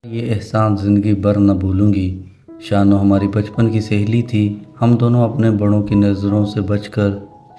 یہ احسان زندگی بھر نہ بھولوں گی۔ شانو ہماری بچپن کی سہیلی تھی۔ ہم دونوں اپنے بڑوں کی نظروں سے بچ کر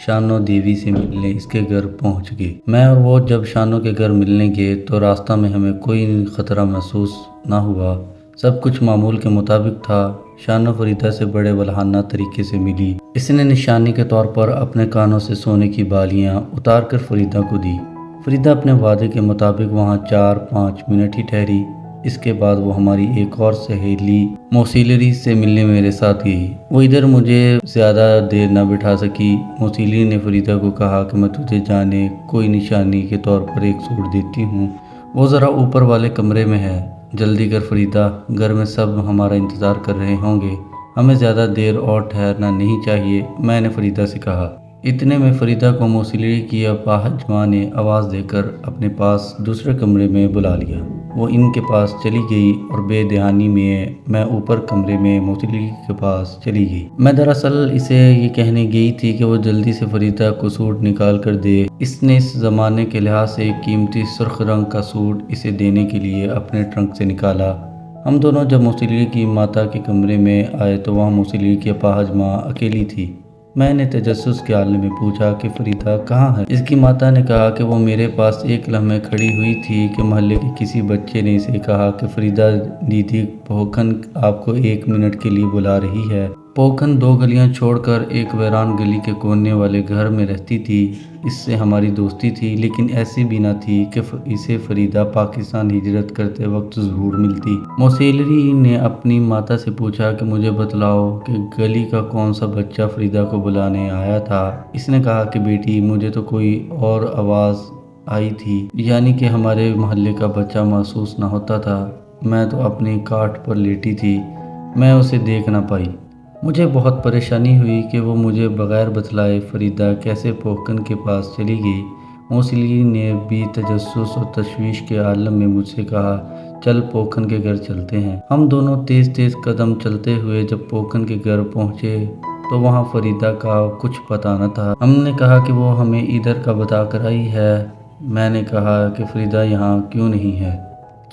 شانو دیوی سے ملنے اس کے گھر پہنچ گئے۔ میں اور وہ جب شانو کے گھر ملنے گئے تو راستہ میں ہمیں کوئی خطرہ محسوس نہ ہوا۔ سب کچھ معمول کے مطابق تھا۔ شانو فریدہ سے بڑے ولہانہ طریقے سے ملی۔ اس نے نشانی کے طور پر اپنے کانوں سے سونے کی بالیاں اتار کر فریدہ کو دی۔ فریدہ اپنے وعدے کے مطابق وہاں 4-5 منٹ ہی ٹھہری۔ اس کے بعد وہ ہماری ایک اور سہیلی موسیلری سے ملنے میرے ساتھ گئی۔ وہ ادھر مجھے زیادہ دیر نہ بٹھا سکی۔ موسیلری نے فریدہ کو کہا کہ میں تجھے جانے کوئی نشانی کے طور پر ایک سوٹ دیتی ہوں، وہ ذرا اوپر والے کمرے میں ہے، جلدی کر فریدہ، گھر میں سب ہمارا انتظار کر رہے ہوں گے، ہمیں زیادہ دیر اور ٹھہرنا نہیں چاہیے، میں نے فریدہ سے کہا۔ اتنے میں فریدہ کو موسیلری کی اپاہج ماں نے آواز دے کر اپنے پاس دوسرے کمرے میں بلا لیا۔ وہ ان کے پاس چلی گئی اور بے دہانی میں اوپر کمرے میں موسیلری کے پاس چلی گئی۔ میں دراصل اسے یہ کہنے گئی تھی کہ وہ جلدی سے فریدہ کو سوٹ نکال کر دے۔ اس نے اس زمانے کے لحاظ سے ایک قیمتی سرخ رنگ کا سوٹ اسے دینے کے لیے اپنے ٹرنک سے نکالا۔ ہم دونوں جب موسیلری کی ماتا کے کمرے میں آئے تو وہاں موسیلری کی اپاہج ماں اکیلی تھی۔ میں نے تجسس کے عالم میں پوچھا کہ فریدہ کہاں ہے؟ اس کی ماتا نے کہا کہ وہ میرے پاس ایک لمحے کھڑی ہوئی تھی کہ محلے کے کسی بچے نے اسے کہا کہ فریدہ دیدی پوکھن آپ کو 1 منٹ کے لیے بلا رہی ہے۔ پوکھن 2 گلیاں چھوڑ کر ایک ویران گلی کے کونے والے گھر میں رہتی تھی۔ اس سے ہماری دوستی تھی، لیکن ایسی بھی نہ تھی کہ اسے فریدہ پاکستان ہجرت کرتے وقت ضرور ملتی۔ موسیلری نے اپنی ماتا سے پوچھا کہ مجھے بتلاؤ کہ گلی کا کون سا بچہ فریدہ کو بلانے آیا تھا۔ اس نے کہا کہ بیٹی مجھے تو کوئی اور آواز آئی تھی، یعنی کہ ہمارے محلے کا بچہ محسوس نہ ہوتا تھا۔ میں تو اپنی کاٹ پر لیٹی تھی، میں اسے دیکھ نہ پائی۔ مجھے بہت پریشانی ہوئی کہ وہ مجھے بغیر بتلائے فریدہ کیسے پوکھن کے پاس چلی گئی۔ موسیلری نے بھی تجسس اور تشویش کے عالم میں مجھ سے کہا چل پوکھن کے گھر چلتے ہیں۔ ہم دونوں تیز تیز قدم چلتے ہوئے جب پوکھن کے گھر پہنچے تو وہاں فریدہ کا کچھ پتہ نہ تھا۔ ہم نے کہا کہ وہ ہمیں ادھر کا بتا کر آئی ہے۔ میں نے کہا کہ فریدہ یہاں کیوں نہیں ہے؟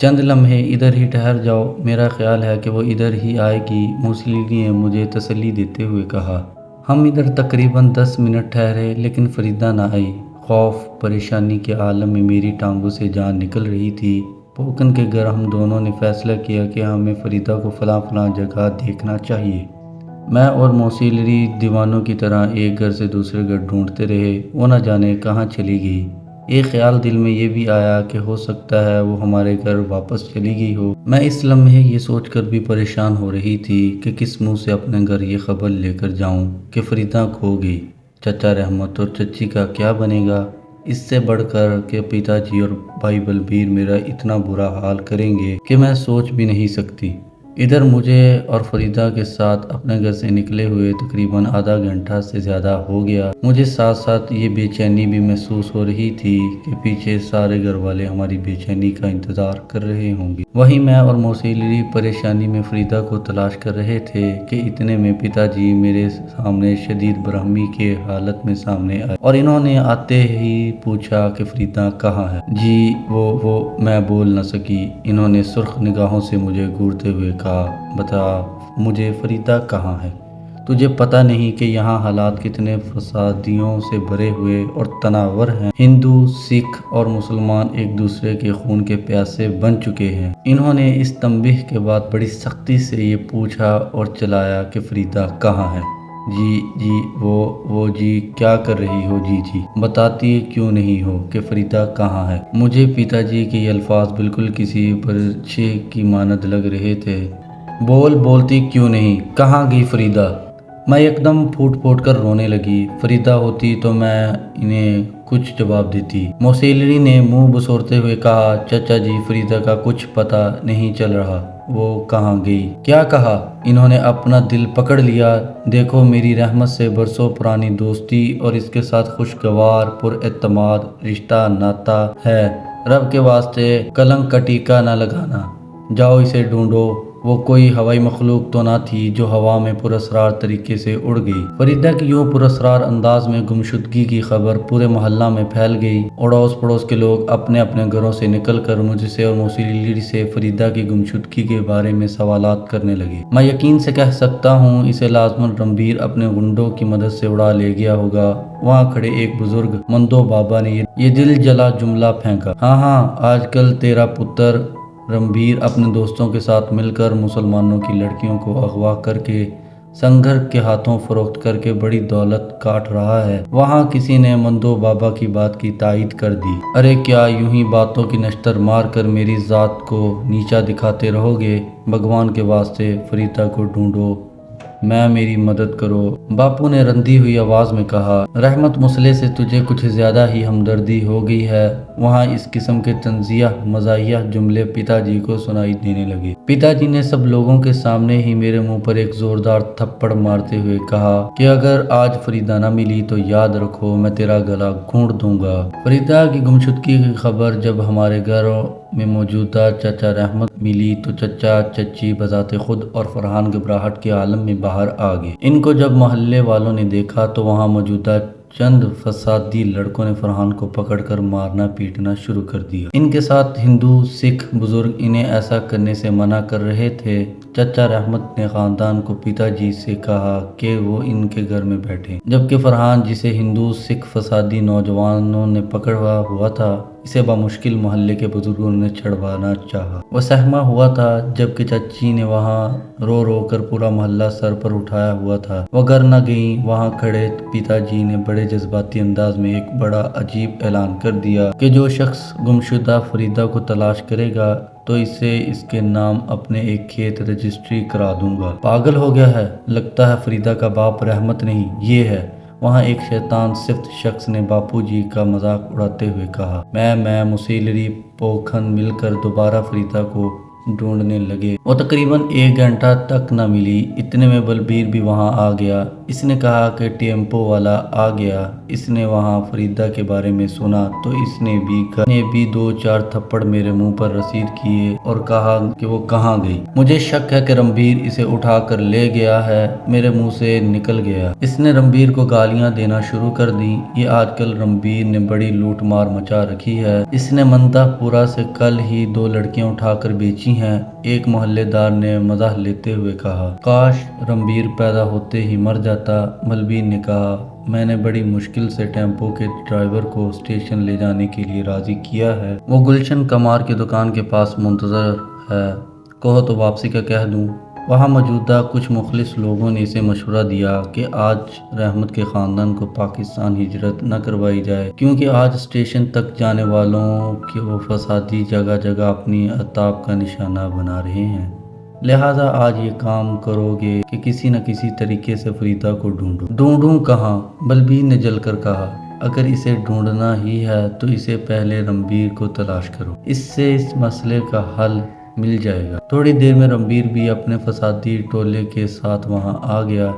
چند لمحے ادھر ہی ٹھہر جاؤ، میرا خیال ہے کہ وہ ادھر ہی آئے گی، موسیلری نے مجھے تسلی دیتے ہوئے کہا۔ ہم ادھر تقریباً 10 منٹ ٹھہرے لیکن فریدہ نہ آئی۔ خوف پریشانی کے عالم میں میری ٹانگوں سے جان نکل رہی تھی۔ پوکھن کے گھر ہم دونوں نے فیصلہ کیا کہ ہمیں فریدہ کو فلاں جگہ دیکھنا چاہیے۔ میں اور موسیلری دیوانوں کی طرح ایک گھر سے دوسرے گھر ڈھونڈتے رہے، وہ نہ جانے کہاں چلی گئی۔ ایک خیال دل میں یہ بھی آیا کہ ہو سکتا ہے وہ ہمارے گھر واپس چلی گئی ہو۔ میں اس لمحے یہ سوچ کر بھی پریشان ہو رہی تھی کہ کس منہ سے اپنے گھر یہ خبر لے کر جاؤں کہ فریدہ کھو گئی۔ چچا رحمت اور چچی کا کیا بنے گا؟ اس سے بڑھ کر کہ پتا جی اور بھائی بلبیر میرا اتنا برا حال کریں گے کہ میں سوچ بھی نہیں سکتی۔ ادھر مجھے اور فریدہ کے ساتھ اپنے گھر سے نکلے ہوئے تقریباً آدھا گھنٹہ سے زیادہ ہو گیا۔ مجھے ساتھ ساتھ یہ بے چینی بھی محسوس ہو رہی تھی کہ پیچھے سارے گھر والے ہماری بے چینی کا انتظار کر رہے ہوں گے۔ وہیں میں اور موسیلری پریشانی میں فریدہ کو تلاش کر رہے تھے کہ اتنے میں پتا جی میرے سامنے شدید برہمی کے حالت میں سامنے آئے اور انہوں نے آتے ہی پوچھا کہ فریدہ کہاں ہے؟ جی وہ میں بول نہ سکی۔ انہوں نے سرخ نگاہوں سے مجھے گھورتے ہوئے کہا بتا مجھے فریدہ کہاں ہے؟ تجھے پتہ نہیں کہ یہاں حالات کتنے فسادیوں سے بھرے ہوئے اور تناور ہیں؟ ہندو، سکھ اور مسلمان ایک دوسرے کے خون کے پیاسے بن چکے ہیں۔ انہوں نے اس تنبیہ کے بعد بڑی سختی سے یہ پوچھا اور چلایا کہ فریدہ کہاں ہے؟ جی وہ جی کیا کر رہی ہو؟ جی بتاتی کیوں نہیں ہو کہ فریدہ کہاں ہے؟ مجھے پتا جی کے یہ الفاظ بالکل کسی پرچے کی مانند لگ رہے تھے۔ بولتی کیوں نہیں؟ کہاں گئی فریدہ؟ میں یکدم پھوٹ کر رونے لگی۔ فریدہ ہوتی تو میں انہیں کچھ جواب دیتی۔ موسیلری نے منہ بسورتے ہوئے کہا چچا جی فریدہ کا کچھ پتہ نہیں چل رہا، وہ کہاں گئی؟ کیا کہا؟ انہوں نے اپنا دل پکڑ لیا۔ دیکھو میری رحمت سے برسوں پرانی دوستی اور اس کے ساتھ خوشگوار پر اعتماد رشتہ ناتا ہے، رب کے واسطے کلنک کا ٹیکا نہ لگانا، جاؤ اسے ڈھونڈو، وہ کوئی ہوائی مخلوق تو نہ تھی جو ہوا میں پراسرار طریقے سے اڑ گئی۔ فریدہ کی یوں پراسرار انداز میں گمشدگی کی خبر پورے محلہ میں پھیل گئی۔ اڑوس پڑوس کے لوگ اپنے اپنے گھروں سے نکل کر مجھ سے اور موسیلی سے فریدہ کی گمشدگی کے بارے میں سوالات کرنے لگے۔ میں یقین سے کہہ سکتا ہوں اسے لازماً رنبیر اپنے گنڈوں کی مدد سے اڑا لے گیا ہوگا۔ وہاں کھڑے ایک بزرگ مندو بابا نے یہ دل جلا جملہ پھینکا۔ ہاں، آج کل تیرا پتر رنبیر اپنے دوستوں کے ساتھ مل کر مسلمانوں کی لڑکیوں کو اغوا کر کے سنگر کے ہاتھوں فروخت کر کے بڑی دولت کاٹ رہا ہے۔ وہاں کسی نے مندو بابا کی بات کی تائید کر دی۔ ارے کیا یوں ہی باتوں کی نشتر مار کر میری ذات کو نیچا دکھاتے رہو گے؟ بھگوان کے واسطے فریدہ کو ڈھونڈو، میری مدد کرو، باپو نے رندی ہوئی آواز میں کہا۔ رحمت مسئلے سے تجھے کچھ زیادہ ہی ہمدردی ہو گئی ہے۔ وہاں اس قسم کے طنزیہ مزاحیہ جملے پتا جی کو سنائی دینے لگے۔ پتا جی نے سب لوگوں کے سامنے ہی میرے منہ پر ایک زوردار تھپڑ مارتے ہوئے کہا کہ اگر آج فریدہ نہ ملی تو یاد رکھو میں تیرا گلا گھونٹ دوں گا۔ فریدہ کی گمشدگی کی خبر جب ہمارے گھروں میں موجودہ چچا رحمت ملی تو چچا چچی بذات خود اور فرحان گھبراہٹ کے عالم میں باہر آ گئے۔ ان کو جب محلے والوں نے دیکھا تو وہاں موجودہ چند فسادی لڑکوں نے فرحان کو پکڑ کر مارنا پیٹنا شروع کر دیا۔ ان کے ساتھ ہندو سکھ بزرگ انہیں ایسا کرنے سے منع کر رہے تھے۔ چچا رحمت نے خاندان کو پتا جی سے کہا کہ وہ ان کے گھر میں بیٹھیں، جبکہ فرحان جسے ہندو سکھ فسادی نوجوانوں نے پکڑا ہوا تھا اسے بمشکل محلے کے بزرگوں نے چھڑوانا چاہا۔ وہ سہما ہوا تھا، جبکہ چچی نے وہاں رو رو کر پورا محلہ سر پر اٹھایا ہوا تھا۔ وہ گھر نہ گئیں۔ وہاں کھڑے پتا جی نے بڑے جذباتی انداز میں ایک بڑا عجیب اعلان کر دیا کہ جو شخص گمشدہ فریدہ کو تلاش کرے گا تو اسے اس کے نام اپنے ایک کھیت رجسٹری کرا دوں گا۔ پاگل ہو گیا ہے؟ لگتا ہے فریدہ کا باپ رحمت نہیں، یہ ہے۔ وہاں ایک شیطان صفت شخص نے باپو جی کا مذاق اڑاتے ہوئے کہا۔ میں موسیلری پوکھن مل کر دوبارہ فریدہ کو ڈھونڈنے لگے۔ وہ تقریباً 1 گھنٹہ تک نہ ملی۔ اتنے میں بلبیر بھی وہاں آ گیا۔ اس نے کہا کہ ٹیمپو والا آ گیا۔ اس نے وہاں فریدہ کے بارے میں سنا تو اس نے بھی 2-4 تھپڑ میرے منہ پر رسید کیے اور کہا کہ وہ کہاں گئی۔ مجھے شک ہے کہ رنبیر اسے اٹھا کر لے گیا ہے، میرے منہ سے نکل گیا۔ اس نے رنبیر کو گالیاں دینا شروع کر دیں۔ یہ آج کل رنبیر نے بڑی لوٹ مار مچا رکھی ہے۔ اس نے مندہ پورہ سے کل ہی 2 لڑکیاں اٹھا کر بیچی ہیں۔ ایک محلے دار نے مزاح لیتے ہوئے کہا۔ کاش رنبیر پیدا ہوتے ہی مر جاتا، بلبیر نے کہا۔ میں نے بڑی مشکل سے ٹیمپو کے ڈرائیور کو اسٹیشن لے جانے کے لیے راضی کیا ہے۔ وہ گلشن کمار کی دکان کے پاس منتظر ہے، کہو تو واپسی کا کہہ دوں۔ وہاں موجودہ کچھ مخلص لوگوں نے اسے مشورہ دیا کہ آج رحمت کے خاندان کو پاکستان ہجرت نہ کروائی جائے، کیونکہ آج اسٹیشن تک جانے والوں کو فسادی جگہ جگہ اپنی عتاب کا نشانہ بنا رہے ہیں، لہٰذا آج یہ کام کرو گے کہ کسی نہ کسی طریقے سے فریدہ کو ڈھونڈو۔ ڈھونڈوں کہاں؟ بلبیر نے جل کر کہا۔ اگر اسے ڈھونڈنا ہی ہے تو اسے پہلے رنبیر کو تلاش کرو، اس سے اس مسئلے کا حل مل جائے گا۔ تھوڑی دیر میں رنبیر بھی اپنے فسادی ٹولے کے ساتھ وہاں آ گیا۔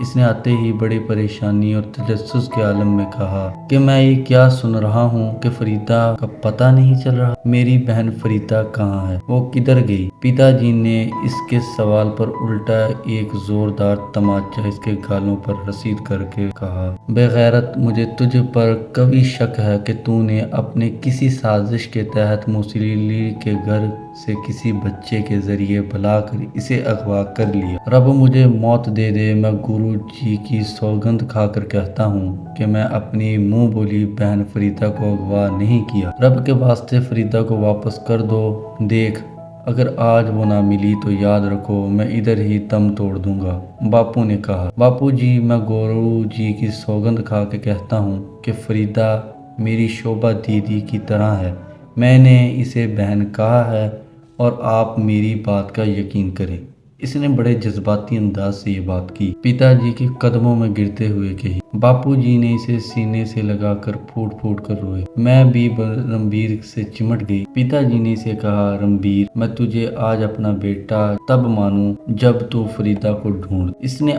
اس نے آتے ہی بڑی پریشانی اور تجسس کے عالم میں کہا کہ میں یہ کیا سن رہا ہوں کہ فریدہ کا پتہ نہیں چل رہا۔ میری بہن فریدہ کہاں ہے؟ وہ کدھر گئی؟ پتا جی نے اس کے سوال پر الٹا ایک زوردار تماچا اس کے گالوں پر رسید کر کے کہا۔ بے غیرت، مجھے تجھ پر قوی شک ہے کہ تو نے اپنے کسی سازش کے تحت موسیلی کے گھر سے کسی بچے کے ذریعے بلا کر اسے اغوا کر لیا۔ رب مجھے موت دے دے، میں گرو جی کی سوگند کھا کر کہتا ہوں کہ میں اپنی منہ بولی بہن فریدہ کو اغوا نہیں کیا۔ رب کے واسطے فریدہ کو واپس کر دو۔ دیکھ، اگر آج وہ نہ ملی تو یاد رکھو میں ادھر ہی دم توڑ دوں گا، باپو نے کہا۔ باپو جی، میں گورو جی کی سوگند کھا کے کہتا ہوں کہ فریدہ میری شوبھا دیدی کی طرح ہے، میں نے اسے بہن کہا ہے اور آپ میری بات کا یقین کریں۔ اس نے بڑے جذباتی انداز سے یہ بات کی، پتا جی کے قدموں میں گرتے ہوئے کہی۔ باپو جی نے اسے سینے سے لگا کر پھوٹ پھوٹ کر روئے۔ میں بھی رنبیر سے چمٹ گئی۔ پتا جی نے اسے کہا، رنبیر، میں تجھے آج اپنا بیٹا تب مانوں جب تو فریدہ کو ڈھونڈ۔ اس نے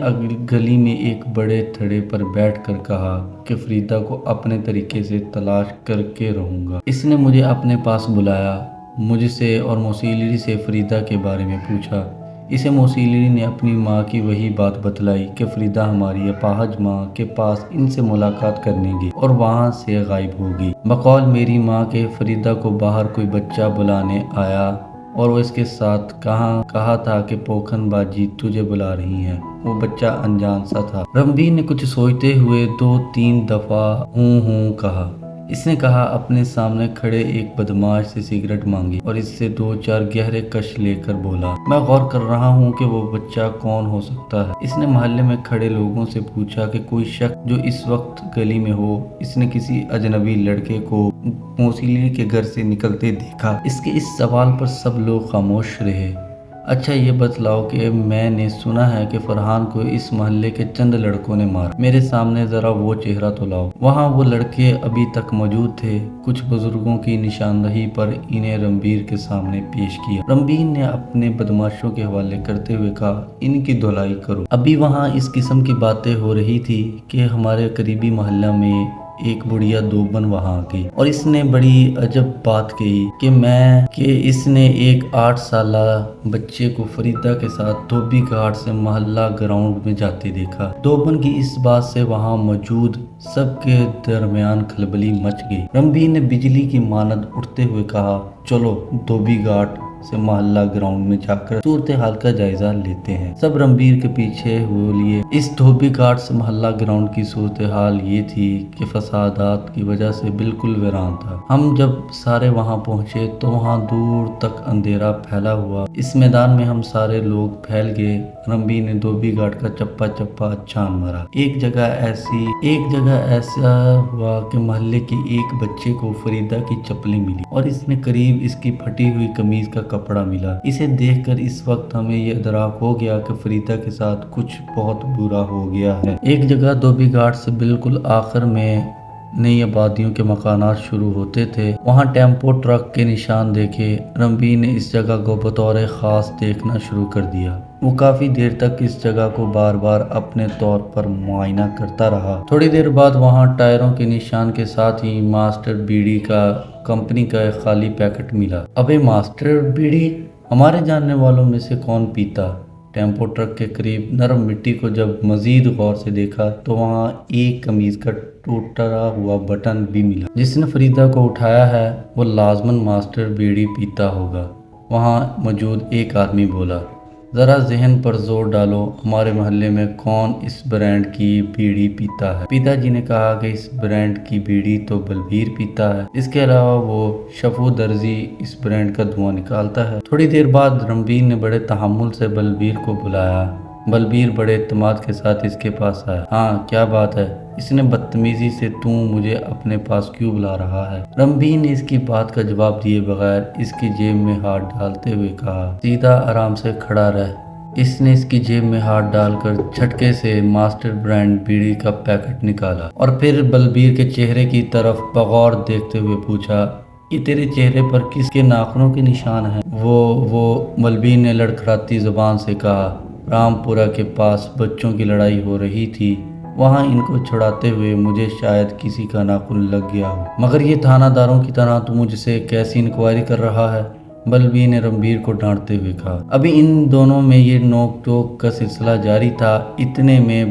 گلی میں ایک بڑے تھڑے پر بیٹھ کر کہا کہ فریدہ کو اپنے طریقے سے تلاش کر کے رہوں گا۔ اس نے مجھے اپنے پاس بلایا، مجھ سے اور موسیلی سے فریدہ کے بارے میں پوچھا۔ اسے موسیلی نے اپنی ماں کی وہی بات بتلائی کہ فریدہ ہماری اپاہج ماں کے پاس ان سے ملاقات کرنے گئی اور وہاں سے غائب ہوگی۔ بقول میری ماں کے فریدہ کو باہر کوئی بچہ بلانے آیا اور وہ اس کے ساتھ کہا تھا کہ پوکھن باجی تجھے بلا رہی ہیں۔ وہ بچہ انجان سا تھا۔ رنبیر نے کچھ سوچتے ہوئے 2-3 دفعہ ہوں کہا۔ اس نے کہا اپنے سامنے کھڑے ایک بدماش سے سگریٹ مانگی اور اس سے 2-4 گہرے کش لے کر بولا، میں غور کر رہا ہوں کہ وہ بچہ کون ہو سکتا ہے۔ اس نے محلے میں کھڑے لوگوں سے پوچھا کہ کوئی شخص جو اس وقت گلی میں ہو۔ اس نے کسی اجنبی لڑکے کو موسیلی کے گھر سے نکلتے دیکھا۔ اس کے اس سوال پر سب لوگ خاموش رہے۔ اچھا یہ بتلاؤ کہ میں نے سنا ہے کہ فرحان کو اس محلے کے چند لڑکوں نے مارا۔ میرے سامنے ذرا وہ چہرہ تو لاؤ۔ وہاں وہ لڑکے ابھی تک موجود تھے۔ کچھ بزرگوں کی نشاندہی پر انہیں رنبیر کے سامنے پیش کیا۔ رنبیر نے اپنے بدماشوں کے حوالے کرتے ہوئے کہا، ان کی دھلائی کرو۔ ابھی وہاں اس قسم کی باتیں ہو رہی تھی کہ ہمارے قریبی محلہ میں ایک بڑھیا دوبن وہاں گئی اور اس نے بڑی عجب بات کہی کہ اس نے ایک 8 سالہ بچے کو فریدہ کے ساتھ دھوبی گھاٹ سے محلہ گراؤنڈ میں جاتے دیکھا۔ دوبن کی اس بات سے وہاں موجود سب کے درمیان کھلبلی مچ گئی۔ رنبیر نے بجلی کی مانند اٹھتے ہوئے کہا، چلو دھوبی گھاٹ سے محلہ گراؤنڈ میں جا کر صورتحال کا جائزہ لیتے ہیں۔ سب رنبیر کے پیچھے ہو لیے۔ اس دھوبی گھاٹ سے محلہ گراؤنڈ کی صورتحال یہ تھی کہ فسادات کی وجہ سے بالکل ویران تھا۔ ہم جب سارے وہاں پہنچے تو وہاں دور تک اندھیرا پھیلا ہوا۔ اس میدان میں ہم سارے لوگ پھیل گئے۔ رنبیر نے دھوبی گھاٹ کا چپا چپا چھان مارا۔ ایک جگہ ایسا ہوا کہ محلے کے ایک بچے کو فریدہ کی چپلیں ملی اور اس نے قریب اس کی پھٹی ہوئی قمیض کا کپڑا ملا۔ اسے دیکھ کر اس وقت ہمیں یہ ادراک ہو گیا کہ فریدہ کے ساتھ کچھ بہت برا ہو گیا ہے۔ ایک جگہ دھوبی گھاٹ سے بالکل آخر میں نئی آبادیوں کے مکانات شروع ہوتے تھے، وہاں ٹیمپو ٹرک کے نشان دیکھے۔ رنبیر نے اس جگہ کو بطور خاص دیکھنا شروع کر دیا۔ وہ کافی دیر تک اس جگہ کو بار بار اپنے طور پر معائنہ کرتا رہا۔ تھوڑی دیر بعد وہاں ٹائروں کے نشان کے ساتھ ہی ماسٹر بیڑی کا کمپنی کا ایک خالی پیکٹ ملا۔ ابے ماسٹر بیڑی ہمارے جاننے والوں میں سے کون پیتا؟ ٹیمپو ٹرک کے قریب نرم مٹی کو جب مزید غور سے دیکھا تو وہاں ایک قمیض کا ٹوٹا ہوا بٹن بھی ملا۔ جس نے فریدہ کو اٹھایا ہے وہ لازماً ماسٹر بیڑی پیتا ہوگا۔ وہاں موجود ایک آدمی بولا، ذرا ذہن پر زور ڈالو، ہمارے محلے میں کون اس برانڈ کی بیڑی پیتا ہے؟ پتا جی نے کہا کہ اس برانڈ کی بیڑی تو بلبیر پیتا ہے، اس کے علاوہ وہ شفو درزی اس برانڈ کا دھواں نکالتا ہے۔ تھوڑی دیر بعد رنبیر نے بڑے تحمل سے بلبیر کو بلایا۔ بلبیر بڑے اعتماد کے ساتھ اس کے پاس آیا۔ ہاں کیا بات ہے؟ اس نے بدتمیزی سے مجھے اپنے پاس کیوں بلا رہا ہے؟ رنبیر نے اس کی بات کا جواب دیے بغیر اس کی جیب میں ہاتھ ڈالتے ہوئے کہا، سیدھا آرام سے کھڑا رہ۔ اس نے اس کی جیب میں ہاتھ ڈال کر جھٹکے سے ماسٹر برانڈ بیڑی کا پیکٹ نکالا اور پھر بلبیر کے چہرے کی طرف بغور دیکھتے ہوئے پوچھا، یہ تیرے چہرے پر کس کے ناخنوں کے نشان ہیں؟ وہ بلبیر نے لڑکھڑاتی زبان سے کہا، رامپورہ کے پاس بچوں کی لڑائی ہو رہی تھی، وہاں ان کو چھڑاتے ہوئے مجھے شاید کسی کا ناخن لگ گیا ہو، مگر یہ تھانہ داروں کی طرح تو مجھ سے کیسی انکوائری کر رہا ہے؟ بلبیر نے رنبیر کو ڈانٹتے ہوئے کہا۔ ابھی ان دونوں میں یہ نوک ٹوک کا سلسلہ جاری تھا، اتنے میں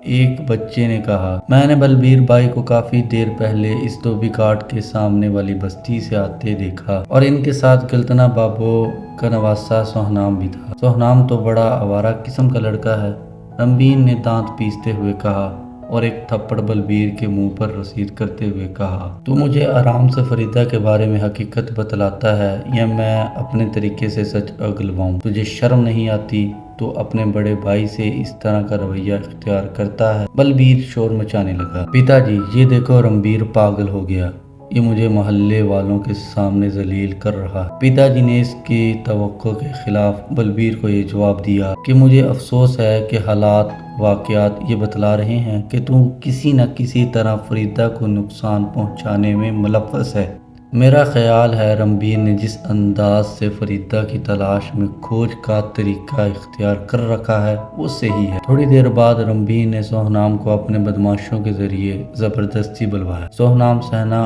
ایک بچے نے کہا، میں نے بلبیر بھائی کو کافی دیر پہلے اس دھوبی گھاٹ کے سامنے والی بستی سے آتے دیکھا اور ان کے ساتھ گلتنا بابو کا نواسہ سوہنام بھی تھا۔ سوہنام تو بڑا آوارہ قسم کا لڑکا ہے، رنبیر نے دانت پیستے ہوئے کہا اور ایک تھپڑ بلبیر کے منہ پر رسید کرتے ہوئے کہا، تو مجھے آرام سے فریدہ کے بارے میں حقیقت بتلاتا ہے یا میں اپنے طریقے سے سچ اگلواؤں؟ تجھے شرم نہیں آتی؟ تو اپنے بڑے بھائی سے اس طرح کا رویہ اختیار کرتا ہے؟ بلبیر شور مچانے لگا، پتا جی یہ دیکھو رنبیر پاگل ہو گیا، یہ مجھے محلے والوں کے سامنے ذلیل کر رہا ہے۔ پتا جی نے اس کی توقع کے خلاف بلبیر کو یہ جواب دیا کہ مجھے افسوس ہے کہ حالات واقعات یہ بتلا رہے ہیں کہ تو کسی نہ کسی طرح فریدہ کو نقصان پہنچانے میں ملوث ہے۔ میرا خیال ہے رنبیر نے جس انداز سے فریدہ کی تلاش میں کھوج کا طریقہ اختیار کر رکھا ہے وہ صحیح ہے۔ تھوڑی دیر بعد رنبیر نے سوہنام کو اپنے بدماشوں کے ذریعے زبردستی بلوایا۔ سوہنام صحنہ